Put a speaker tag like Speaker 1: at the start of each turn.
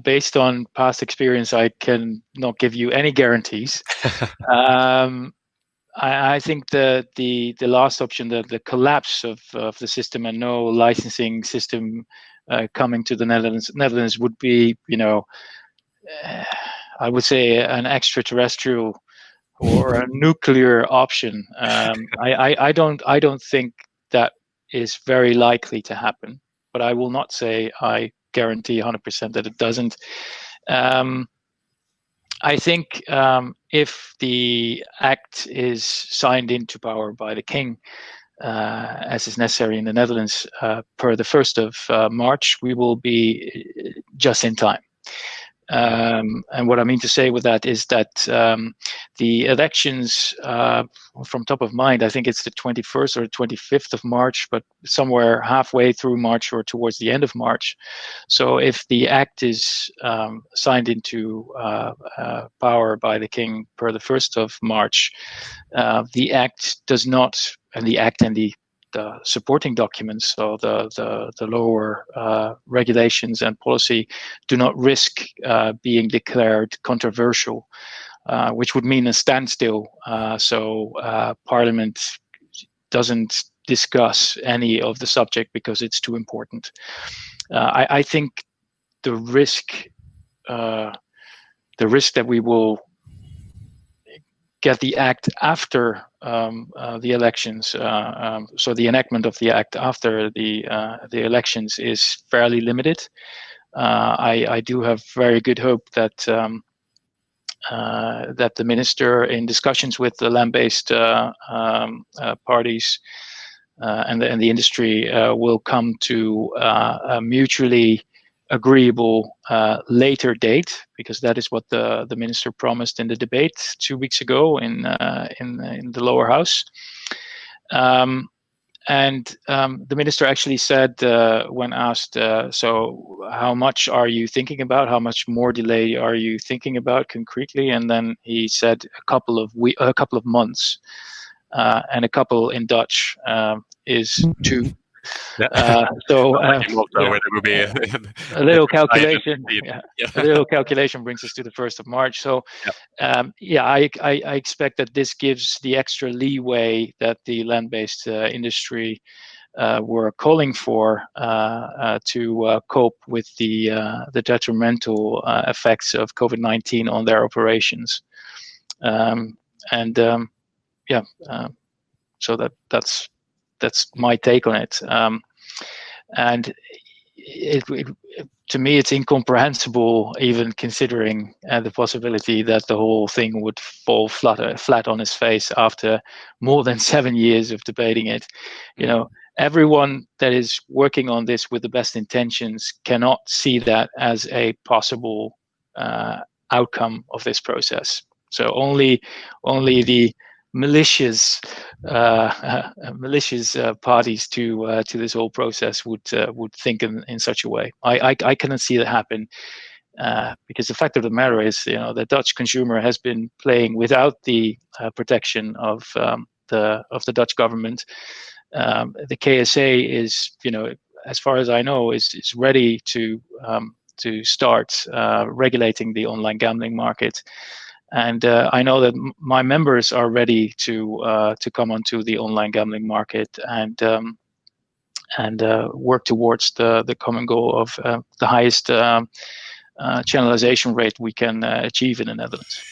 Speaker 1: Based on past experience, I can not give you any guarantees. I think the last option, the collapse of the system and no licensing system coming to the Netherlands would be, I would say an extraterrestrial or a nuclear option. I don't think that is very likely to happen, but I will not say I guarantee 100% that it doesn't. I think if the act is signed into power by the king, as is necessary in the Netherlands, per the 1st of March, we will be just in time. And what I mean to say with that is that the elections, from top of mind, I think it's the 21st or 25th of March, but somewhere halfway through March or towards the end of March. So if the act is signed into power by the king per the 1st of March, the act does not, and the act and the supporting documents, so the lower regulations and policy, do not risk being declared controversial, which would mean a standstill. So Parliament doesn't discuss any of the subject because it's too important. I think the risk that we will get the act after the elections, so the enactment of the act after the elections, is fairly limited. I do have very good hope that that the minister, in discussions with the land-based parties and the industry, will come to a mutually agreeable later date, because that is what the minister promised in the debate 2 weeks ago in the lower house. And the minister actually said, when asked, so how much are you thinking about? How much more delay are you thinking about concretely? And then he said a couple of months, and a couple in Dutch is 2.
Speaker 2: Yeah.
Speaker 1: It would be a little calculation. A little calculation brings us to the 1st of March. So, I expect that this gives the extra leeway that the land-based industry were calling for to cope with the detrimental effects of COVID-19 on their operations. So that's my take on it. And to me, it's incomprehensible, even considering the possibility that the whole thing would fall flat on its face after more than 7 years of debating it. Everyone that is working on this with the best intentions cannot see that as a possible outcome of this process. So only the malicious parties to this whole process would think in such a way. I cannot see that happen, because the fact of the matter is, the Dutch consumer has been playing without the protection of the Dutch government. The KSA is, as far as I know, is ready to start regulating the online gambling market. And I know that my members are ready to come onto the online gambling market and work towards the common goal of the highest channelization rate we can achieve in the Netherlands.